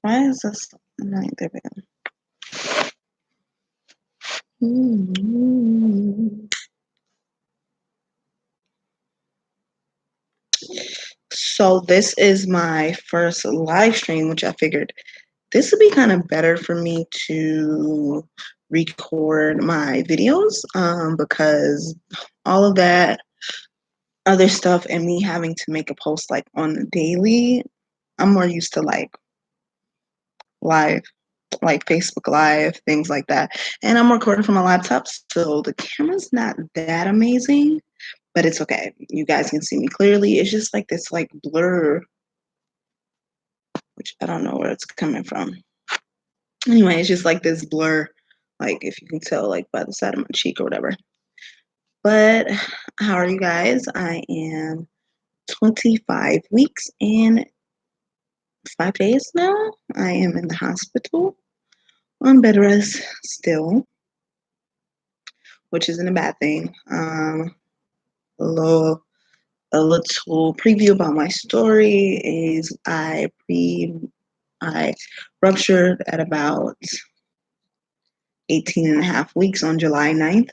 Why is this? Right, there we go. So this is my first live stream, which I figured this would be kind of better for me to record my videos, because all of that other stuff and me having to make a post like on the daily, I'm more used to like live, like Facebook Live, things like that. And I'm recording from my laptop, so the camera's not that amazing, but it's okay. You guys can see me clearly. It's just like this like blur, which I don't know where it's coming from. Anyway, it's just like this blur, like if you can tell like by the side of my cheek or whatever. But how are you guys? I am 25 weeks and 5 days now. I am in the hospital on bed rest still, which isn't a bad thing. A little preview about my story is I ruptured at about 18 and a half weeks on July 9th.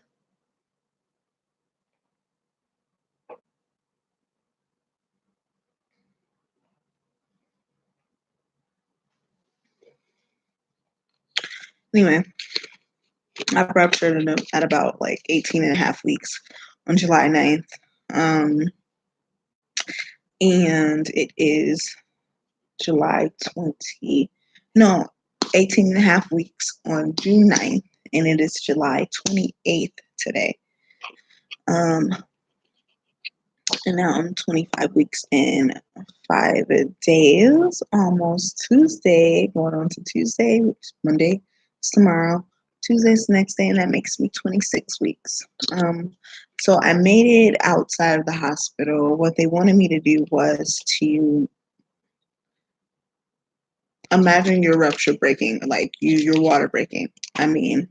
Anyway, I ruptured at about like 18 and a half weeks on July 9th. And it is July 20, no, 18 and a half weeks on June 9th, and it is July 28th today. And now I'm 25 weeks and 5 days, almost Tuesday, going on to Tuesday, which is Monday, it's tomorrow. Tuesday's the next day, and that makes me 26 weeks. So I made it outside of the hospital. What they wanted me to do was to imagine your rupture breaking, like your water breaking. I mean,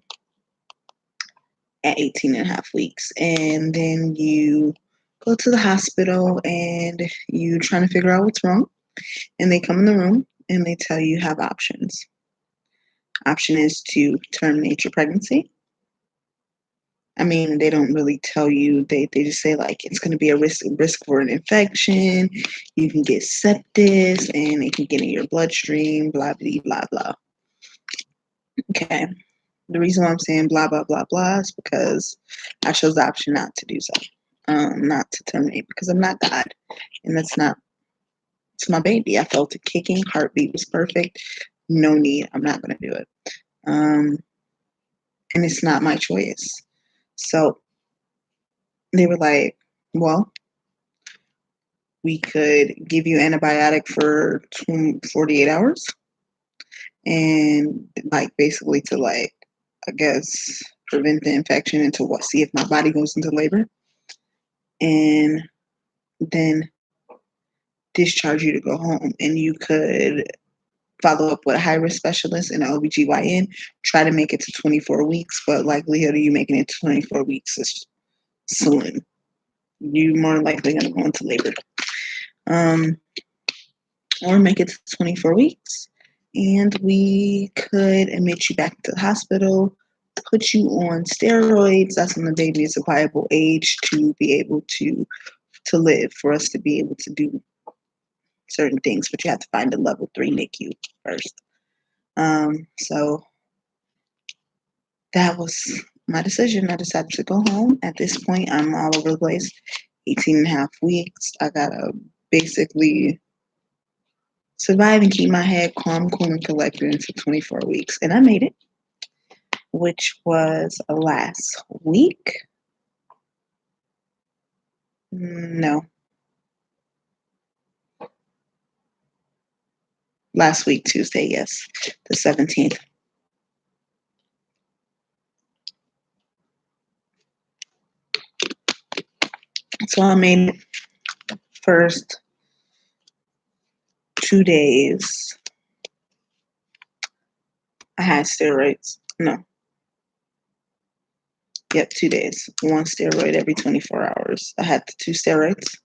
at 18 and a half weeks. And then you go to the hospital and you trying to figure out what's wrong. And they come in the room and they tell you have options. Option is to terminate your pregnancy. I mean, they don't really tell you. They just say like it's going to be a risk for an infection. You can get sepsis, and it can get in your bloodstream. Blah blah blah blah. Okay. The reason why I'm saying blah blah blah blah is because I chose the option not to do so, not to terminate, because I'm not God, and that's not. It's my baby. I felt it kicking. Heartbeat was perfect. No need. I'm not going to do it. And it's not my choice. So they were like, well, we could give you antibiotic for 48 hours and like basically to like, I guess, prevent the infection and to see if my body goes into labor, and then discharge you to go home. And you could follow up with a high-risk specialist and an OBGYN, try to make it to 24 weeks, but likelihood of you making it to 24 weeks is slim. You're more likely going to go into labor. Or make it to 24 weeks, and we could admit you back to the hospital, put you on steroids. That's when the baby is a viable age to be able to live, for us to be able to do certain things, but you have to find a level 3 NICU first. So that was my decision. I decided to go home. At this point, I'm all over the place. 18 and a half weeks. I gotta basically survive and keep my head calm, cool, and collected into 24 weeks. And I made it, which was last week. No. Last week, Tuesday, yes. The 17th. So I made it first 2 days. I had steroids. No. Yep, 2 days. 1 steroid every 24 hours. I had the 2 steroids.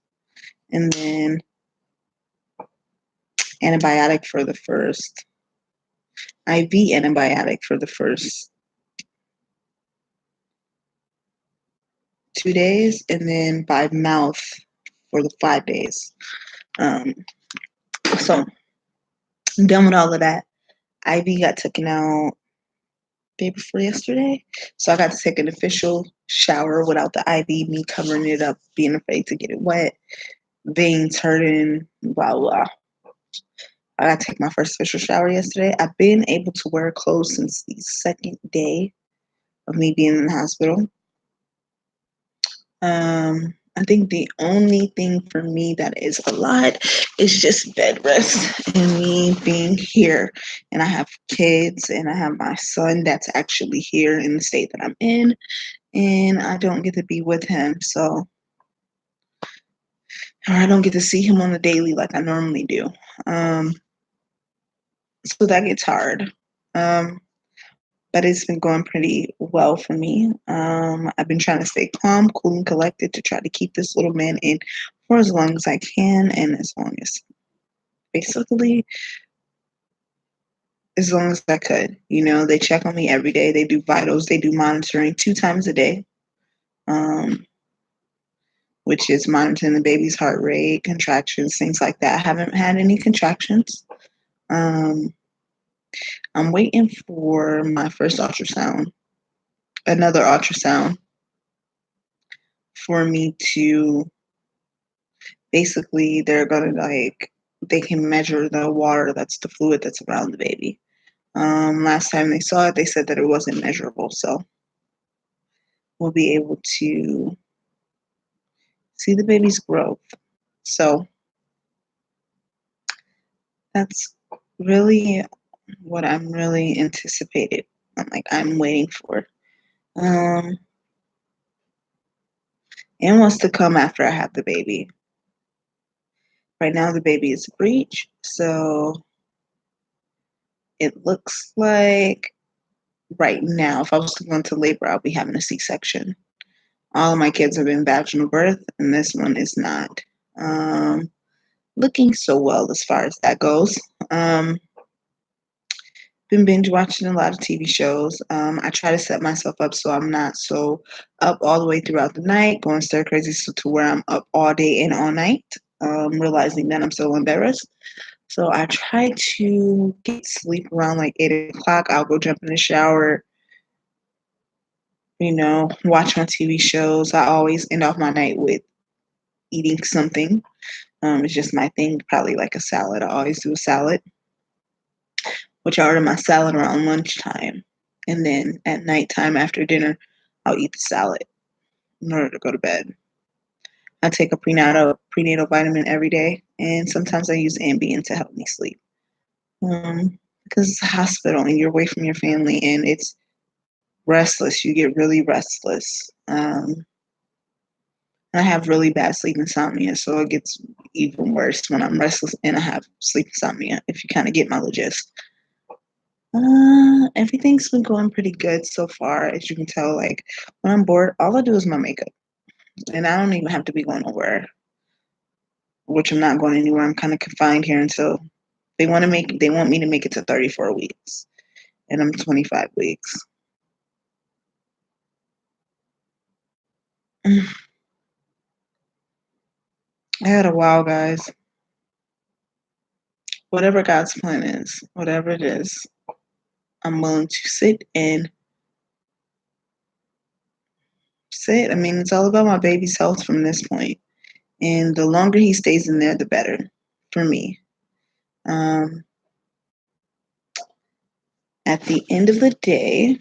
And then antibiotic for the first IV antibiotic for the first 2 days, and then by mouth for the 5 days. So I'm done with all of that. IV got taken out day before yesterday, so I got to take an official shower without the IV, me covering it up, being afraid to get it wet, veins hurting, blah blah. I got to take my first official shower yesterday. I've been able to wear clothes since the second day of me being in the hospital. I think the only thing for me that is a lot is just bed rest and me being here. And I have kids and I have my son that's actually here in the state that I'm in, and I don't get to be with him. So, or I don't get to see him on the daily like I normally do. So that gets hard. But it's been going pretty well for me. I've been trying to stay calm, cool, and collected to try to keep this little man in for as long as I can, and basically as long as I could. You know, they check on me every day. They do vitals. They do monitoring 2 times a day, which is monitoring the baby's heart rate, contractions, things like that. I haven't had any contractions. Um, I'm waiting for my first ultrasound, another ultrasound, for me to basically, they're gonna they can measure the water, that's the fluid that's around the baby. Last time they saw it, they said that it wasn't measurable, so we'll be able to see the baby's growth. So that's really what I'm really anticipated. I'm waiting for. And what's to come after I have the baby. Right now, the baby is a breech, so it looks like right now, if I was to go into labor, I'll be having a C-section. All of my kids have been vaginal birth, and this one is not looking so well as far as that goes. Been binge watching a lot of TV shows. I try to set myself up so I'm not so up all the way throughout the night, going stir crazy to where I'm up all day and all night, realizing that I'm so embarrassed. So I try to get sleep around like 8 o'clock. I'll go jump in the shower, watch my TV shows. I always end off my night with eating something. It's just my thing, probably like a salad. I always do a salad, which I order my salad around lunchtime. And then at nighttime after dinner, I'll eat the salad in order to go to bed. I take a prenatal vitamin every day, and sometimes I use Ambien to help me sleep. Because it's a hospital and you're away from your family and it's restless. You get really restless. I have really bad sleep insomnia, so it gets even worse when I'm restless and I have sleep insomnia, if you kind of get my gist. Everything's been going pretty good so far. As you can tell, like when I'm bored, all I do is my makeup. And I don't even have to be going nowhere, which I'm not going anywhere. I'm kind of confined here until they want me to make it to 34 weeks. And I'm 25 weeks. I had a while, guys. Whatever God's plan is, whatever it is, I'm willing to sit. I mean, it's all about my baby's health from this point. And the longer he stays in there, the better for me. At the end of the day,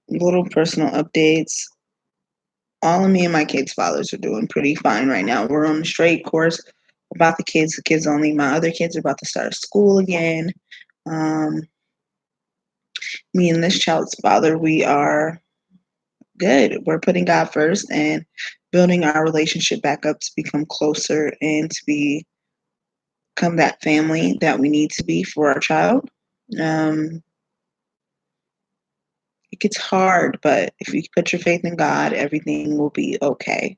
little personal updates. All of me and my kids' fathers are doing pretty fine right now. We're on the straight course about the kids only. My other kids are about to start school again. Me and this child's father, we are good. We're putting God first and building our relationship back up to become closer and to become that family that we need to be for our child. It gets hard, but if you put your faith in God, everything will be okay.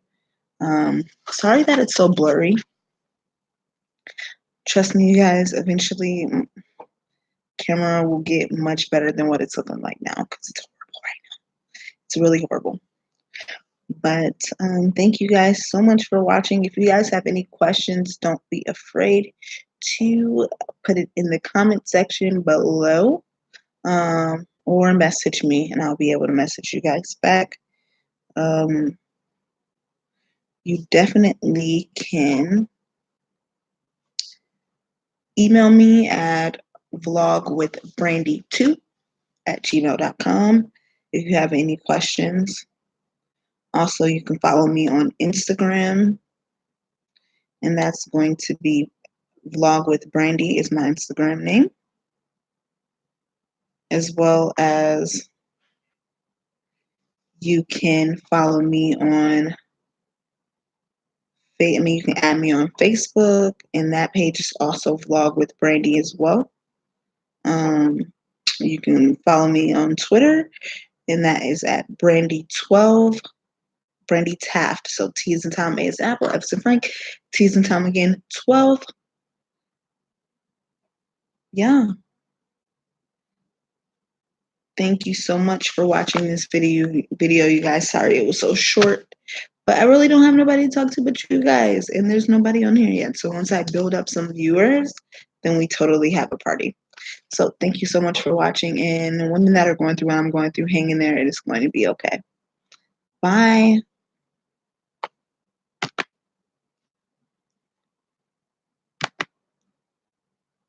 Sorry that it's so blurry. trust me, you guys, eventually camera will get much better than what it's looking like now because it's horrible right now. It's really horrible. But thank you guys so much for watching. If you guys have any questions, don't be afraid to put it in the comment section below, or message me and I'll be able to message you guys back. You definitely can email me at vlogwithbrandy2@gmail.com if you have any questions. Also, you can follow me on Instagram, and that's going to be Vlog with Brandy is my Instagram name, as well as you can follow me on, you can add me on Facebook, and that page is also Vlog with Brandy as well. You can follow me on Twitter, and that is at Brandy12, Brandy Taft. So T is in Tom, A is Apple, F is in Frank, T is in Tom again, 12. Yeah. Thank you so much for watching this video, you guys. Sorry it was so short, but I really don't have nobody to talk to but you guys, and there's nobody on here yet. So once I build up some viewers, then we totally have a party. So thank you so much for watching, and women that are going through what I'm going through, hang in there. It is going to be okay. Bye.